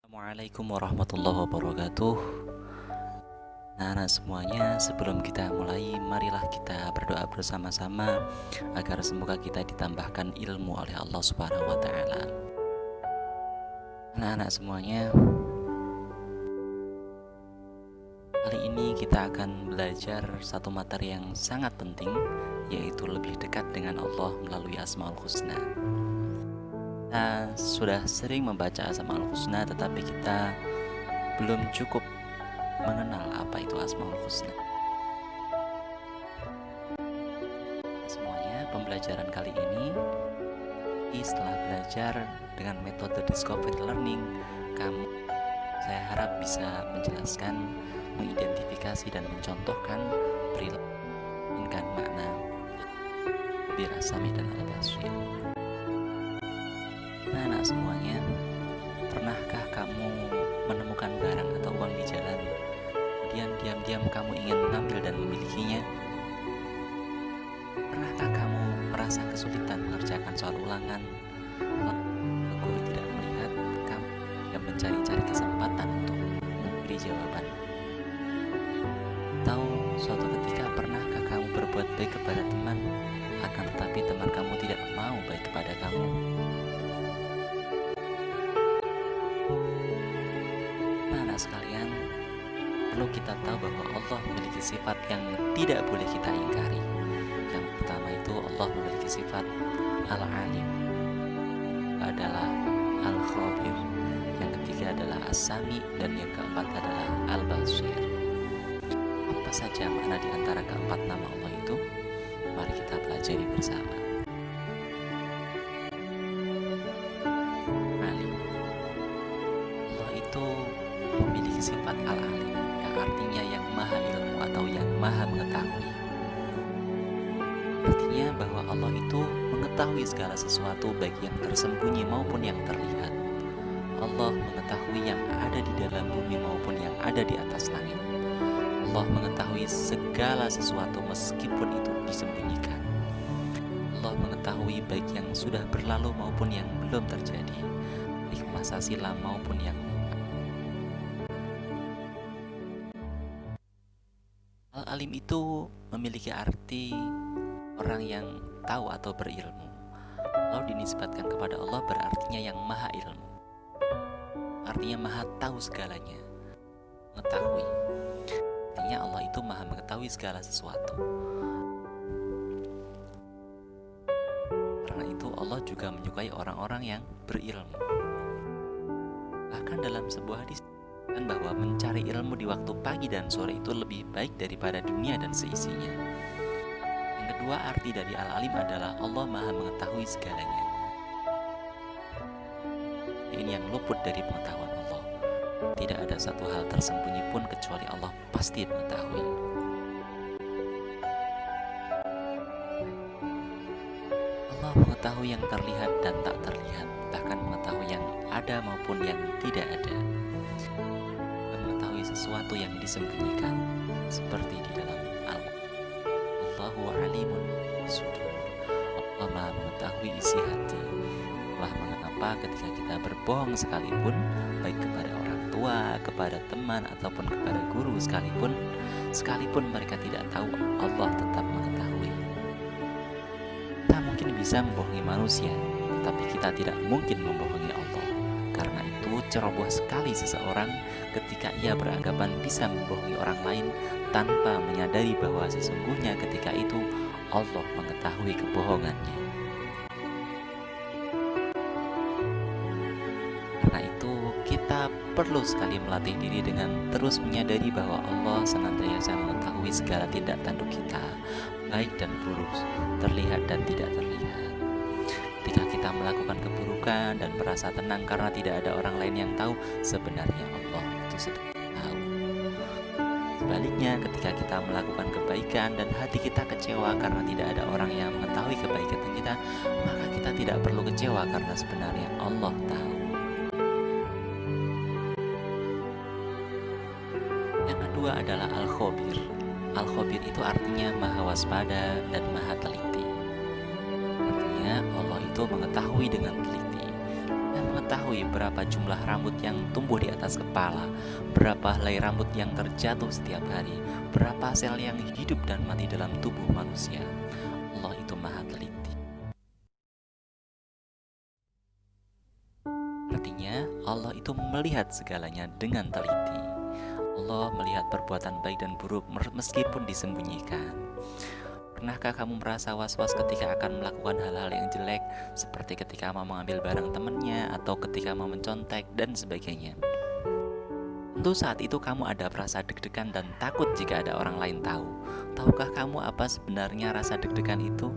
Assalamualaikum warahmatullahi wabarakatuh. Nah, semuanya, sebelum kita mulai, marilah kita berdoa bersama-sama agar semoga kita ditambahkan ilmu oleh Allah Subhanahu wa taala. Anak-anak semuanya, kali ini kita akan belajar satu materi yang sangat penting, yaitu lebih dekat dengan Allah melalui Asmaul Husna. Kita sudah sering membaca Asmaul Husna, tetapi kita belum cukup mengenal apa itu Asmaul Husna. Semuanya, pembelajaran kali ini setelah belajar dengan metode discovery learning, saya harap bisa menjelaskan, mengidentifikasi dan mencontohkan perilaku makna Birasami dan Al-Basir. Nah, anak semuanya, pernahkah kamu menemukan barang atau uang di jalan, kemudian diam-diam kamu ingin mengambil dan memilikinya? Pernahkah kamu merasa kesulitan mengerjakan soal ulangan, guru tidak melihat kamu dan mencari-cari kesempatan untuk memberi jawaban? Atau suatu ketika pernahkah kamu berbuat baik kepada teman, akan tetapi teman kamu tidak mau baik kepada kamu? Nah, anak sekalian, perlu kita tahu bahwa Allah memiliki sifat yang tidak boleh kita ingkari. Yang pertama itu, Allah memiliki sifat Al-Alim, adalah Al-Khabir. Yang ketiga adalah As-Sami, dan yang keempat adalah Al-Basir. Apa saja makna di antara keempat nama Allah itu? Mari kita pelajari bersama. Alim. Allah itu memiliki sifat Al-Alim, yang artinya yang maha ilmu atau yang maha mengetahui. Artinya bahwa Allah itu mengetahui segala sesuatu, baik yang tersembunyi maupun yang terlihat. Allah mengetahui yang ada di dalam bumi maupun yang ada di atas langit. Allah mengetahui segala sesuatu meskipun itu disembunyikan. Allah mengetahui baik yang sudah berlalu maupun yang belum terjadi, baik masa silam maupun yang Al-Alim itu memiliki arti orang yang tahu atau berilmu. Kalau dinisbatkan kepada Allah, berartinya yang maha ilmu, artinya maha tahu segalanya, mengetahui. Artinya Allah itu maha mengetahui segala sesuatu. Karena itu Allah juga menyukai orang-orang yang berilmu. Bahkan dalam sebuah hadis bahwa mencari ilmu di waktu pagi dan sore itu lebih baik daripada dunia dan seisinya. Yang kedua, arti dari Al-Alim adalah Allah maha mengetahui segalanya. Ini yang luput dari pengetahuan Allah. Tidak ada satu hal tersembunyi pun kecuali Allah pasti mengetahui. Allah mengetahui yang terlihat dan tak terlihat, bahkan mengetahui yang ada maupun yang tidak ada. Mengetahui sesuatu yang disembunyikan, seperti di dalam Al-Quran, Allahu alimun bisudur. Allah maha mengetahui isi hati. Allah mengapa ketika kita berbohong sekalipun, baik kepada orang tua, kepada teman, ataupun kepada guru sekalipun mereka tidak tahu, Allah tetap mengetahui. Kita mungkin bisa membohongi manusia, tetapi kita tidak mungkin membohongi Allah. Karena itu ceroboh sekali seseorang ketika ia beranggapan bisa membohongi orang lain tanpa menyadari bahwa sesungguhnya ketika itu Allah mengetahui kebohongannya. Karena itu kita perlu sekali melatih diri dengan terus menyadari bahwa Allah senantiasa mengetahui segala tindak tanduk kita, baik dan buruk, terlihat dan tidak terlihat. Ketika kita melakukan keburukan dan merasa tenang karena tidak ada orang lain yang tahu, sebenarnya Allah itu sedang tahu. Sebaliknya, ketika kita melakukan kebaikan dan hati kita kecewa karena tidak ada orang yang mengetahui kebaikan kita, maka kita tidak perlu kecewa karena sebenarnya Allah tahu. Yang kedua adalah Al-Khabir. Al-Khabir itu artinya maha waspada dan maha teliti. Allah itu mengetahui dengan teliti dan mengetahui mengetahui berapa jumlah rambut yang tumbuh di atas kepala, berapa helai rambut yang terjatuh setiap hari, berapa sel yang hidup dan mati dalam tubuh manusia. Allah itu maha teliti. Artinya, Allah itu melihat segalanya dengan teliti. Allah melihat perbuatan baik dan buruk meskipun disembunyikan. Pernahkah kamu merasa was-was ketika akan melakukan hal-hal yang jelek, seperti ketika mau mengambil barang temannya atau ketika mau mencontek dan sebagainya? Tentu saat itu kamu ada perasa deg-degan dan takut jika ada orang lain tahu. Tahukah kamu apa sebenarnya rasa deg-degan itu?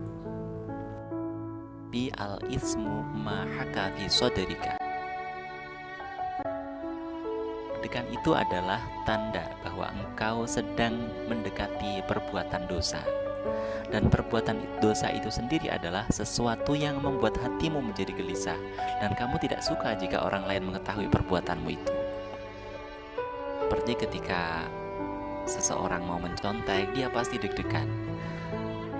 Bi al-ismu ma haka fi sodrika. Deg-degan itu adalah tanda bahwa engkau sedang mendekati perbuatan dosa. Dan perbuatan dosa itu sendiri adalah sesuatu yang membuat hatimu menjadi gelisah, dan kamu tidak suka jika orang lain mengetahui perbuatanmu itu. Seperti ketika seseorang mau mencontek, dia pasti deg-degan.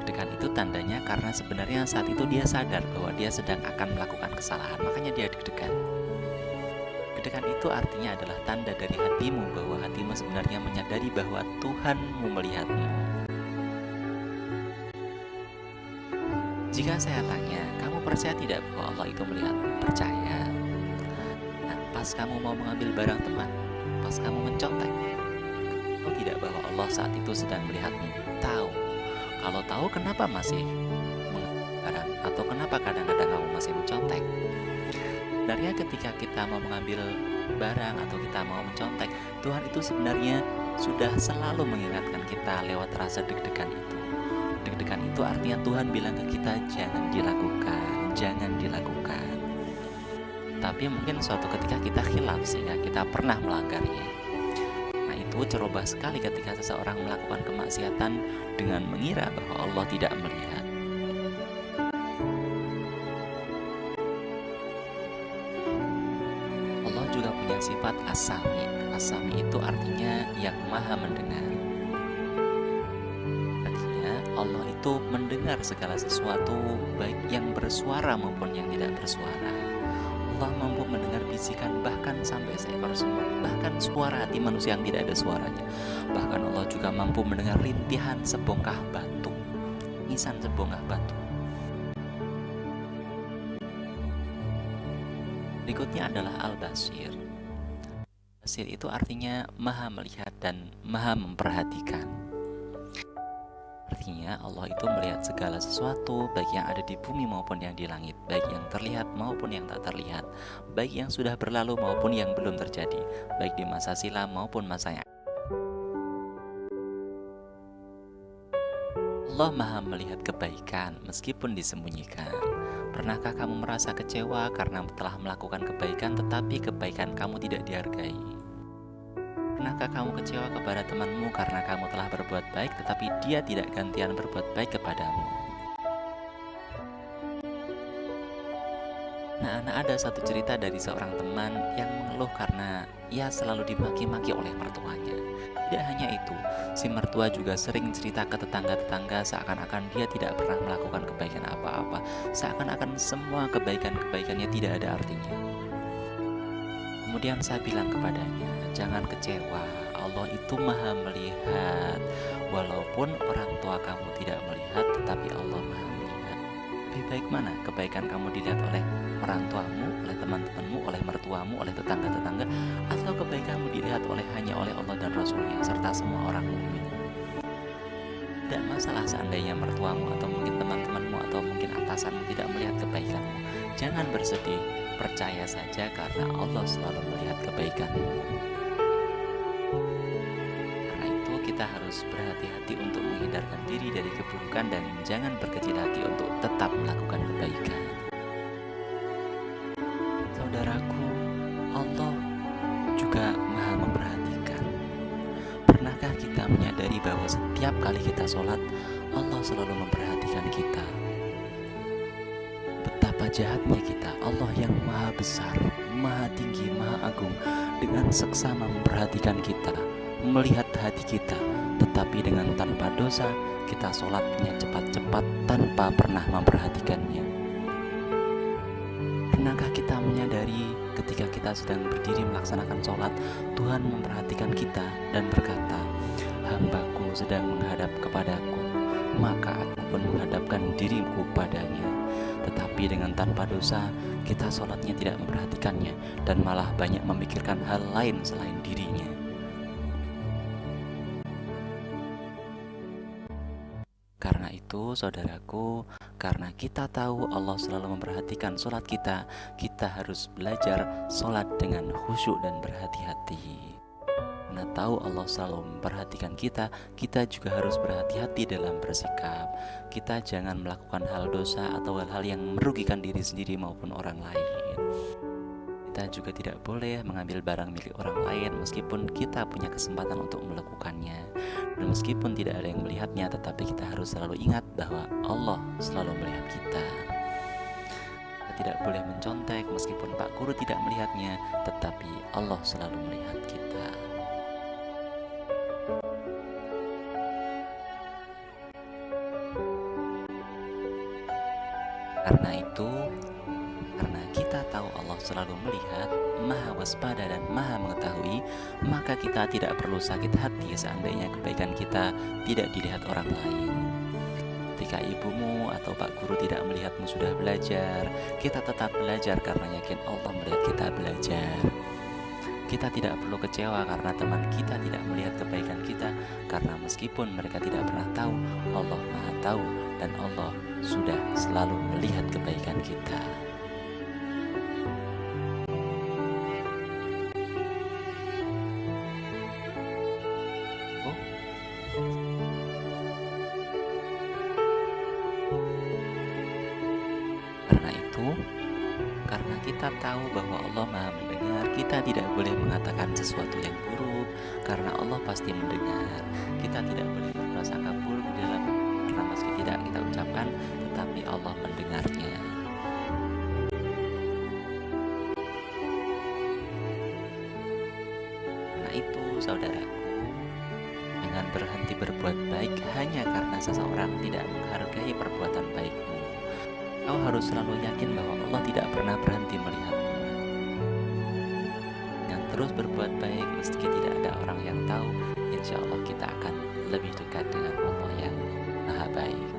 Deg-degan itu tandanya karena sebenarnya saat itu dia sadar bahwa dia sedang akan melakukan kesalahan, makanya dia deg-degan. Deg-degan itu artinya adalah tanda dari hatimu bahwa hatimu sebenarnya menyadari bahwa Tuhanmu melihatmu. Jika saya tanya, kamu percaya tidak bahwa Allah itu melihatmu? Percaya. Nah, pas kamu mau mengambil barang teman, pas kamu mencontek, tahu tidak bahwa Allah saat itu sedang melihatmu? Tahu. Kalau tahu, kenapa masih mengambil barang? Atau kenapa kadang-kadang kamu masih mencontek? Sebenarnya ketika kita mau mengambil barang atau kita mau mencontek, Tuhan itu sebenarnya sudah selalu mengingatkan kita lewat rasa deg-degan itu. Deg-degan itu artinya Tuhan bilang ke kita, jangan dilakukan, jangan dilakukan. Tapi mungkin suatu ketika kita khilaf sehingga kita pernah melanggarnya. Nah, itu ceroboh sekali ketika seseorang melakukan kemaksiatan dengan mengira bahwa Allah tidak melihat. Allah juga punya sifat as-sami. As-sami itu artinya yang maha mendengar. Allah itu mendengar segala sesuatu, baik yang bersuara maupun yang tidak bersuara. Allah mampu mendengar bisikan bahkan sampai seekor semut, bahkan suara hati manusia yang tidak ada suaranya. Bahkan Allah juga mampu mendengar rintihan sebongkah batu, tangisan sebongkah batu. Berikutnya adalah Al-Basir. Basir itu artinya maha melihat dan maha memperhatikan. Artinya Allah itu melihat segala sesuatu, baik yang ada di bumi maupun yang di langit, baik yang terlihat maupun yang tak terlihat, baik yang sudah berlalu maupun yang belum terjadi, baik di masa silam maupun masa yang Allah maha melihat kebaikan meskipun disembunyikan. Pernahkah kamu merasa kecewa karena telah melakukan kebaikan tetapi kebaikan kamu tidak dihargai? Pernahkah kamu kecewa kepada temanmu karena kamu telah berbuat baik tetapi dia tidak gantian berbuat baik kepadamu? Nah, ada satu cerita dari seorang teman yang mengeluh karena ia selalu dimaki-maki oleh mertuanya. Tidak hanya itu, si mertua juga sering cerita ke tetangga-tetangga seakan-akan dia tidak pernah melakukan kebaikan apa-apa, seakan-akan semua kebaikan-kebaikannya tidak ada artinya. Kemudian saya bilang kepadanya, jangan kecewa, Allah itu maha melihat. Walaupun orang tua kamu tidak melihat, tetapi Allah maha melihat. Lebih baik mana kebaikan kamu dilihat oleh orang tuamu, oleh teman-temanmu, oleh mertuamu, oleh tetangga-tetangga, atau kebaikanmu dilihat hanya oleh Allah dan Rasulnya serta semua orang mukmin? Tidak masalah seandainya mertuamu atau mungkin teman-temanmu atau mungkin atasanmu tidak melihat kebaikanmu. Jangan bersedih, percaya saja karena Allah selalu melihat kebaikanmu. Karena itu kita harus berhati-hati untuk menghindarkan diri dari keburukan dan jangan berkecil hati untuk tetap melakukan kebaikan. Saudaraku, Allah juga maha memperhatikan. Pernahkah kita menyadari bahwa setiap kali kita sholat, Allah selalu memperhatikan kita? Betapa jahatnya kita, Allah yang maha besar, maha tinggi, maha agung, dengan seksama memperhatikan kita, melihat hati kita, tetapi dengan tanpa dosa, kita sholatnya cepat-cepat tanpa pernah memperhatikannya. Pernahkah kita menyadari ketika kita sedang berdiri melaksanakan sholat, Tuhan memperhatikan kita dan berkata, "Hambaku sedang menghadap kepadaku, maka aku pun menghadapkan diriku padanya." Tetapi dengan tanpa dosa, kita sholatnya tidak memperhatikannya dan malah banyak memikirkan hal lain selain dirinya. Karena itu, saudaraku, karena kita tahu Allah selalu memperhatikan sholat kita, kita harus belajar sholat dengan khusyuk dan berhati-hati. Karena tahu Allah selalu memperhatikan kita, kita juga harus berhati-hati dalam bersikap. Kita jangan melakukan hal dosa atau hal-hal yang merugikan diri sendiri maupun orang lain. Kita juga tidak boleh mengambil barang milik orang lain meskipun kita punya kesempatan untuk melakukannya. Dan meskipun tidak ada yang melihatnya, tetapi kita harus selalu ingat bahwa Allah selalu melihat kita. Kita tidak boleh mencontek meskipun Pak Guru tidak melihatnya, tetapi Allah selalu melihat kita. Karena itu, karena kita tahu Allah selalu melihat, maha waspada dan maha mengetahui, maka kita tidak perlu sakit hati seandainya kebaikan kita tidak dilihat orang lain. Ketika ibumu atau Pak Guru tidak melihatmu sudah belajar, kita tetap belajar karena yakin Allah melihat kita belajar. Kita tidak perlu kecewa karena teman kita tidak melihat kebaikan kita, karena meskipun mereka tidak pernah tahu, Allah maha tahu dan Allah sudah selalu melihat kebaikan kita. Karena itu, karena kita tahu bahwa Allah maha mendengar, kita tidak boleh mengatakan sesuatu yang buruk, karena Allah pasti mendengar. Kita tidak boleh berprasangka buruk di dalam, karena meski tidak kita ucapkan, tetapi Allah mendengarnya. Karena itu, saudaraku, jangan berhenti berbuat baik hanya karena seseorang tidak menghargai perbuatan baikmu. Kau harus selalu yakin bahwa Allah tidak pernah berhenti melihatmu. Yang terus berbuat baik meski tidak ada orang yang tahu, insya Allah kita akan lebih dekat dengan Allah yang maha baik.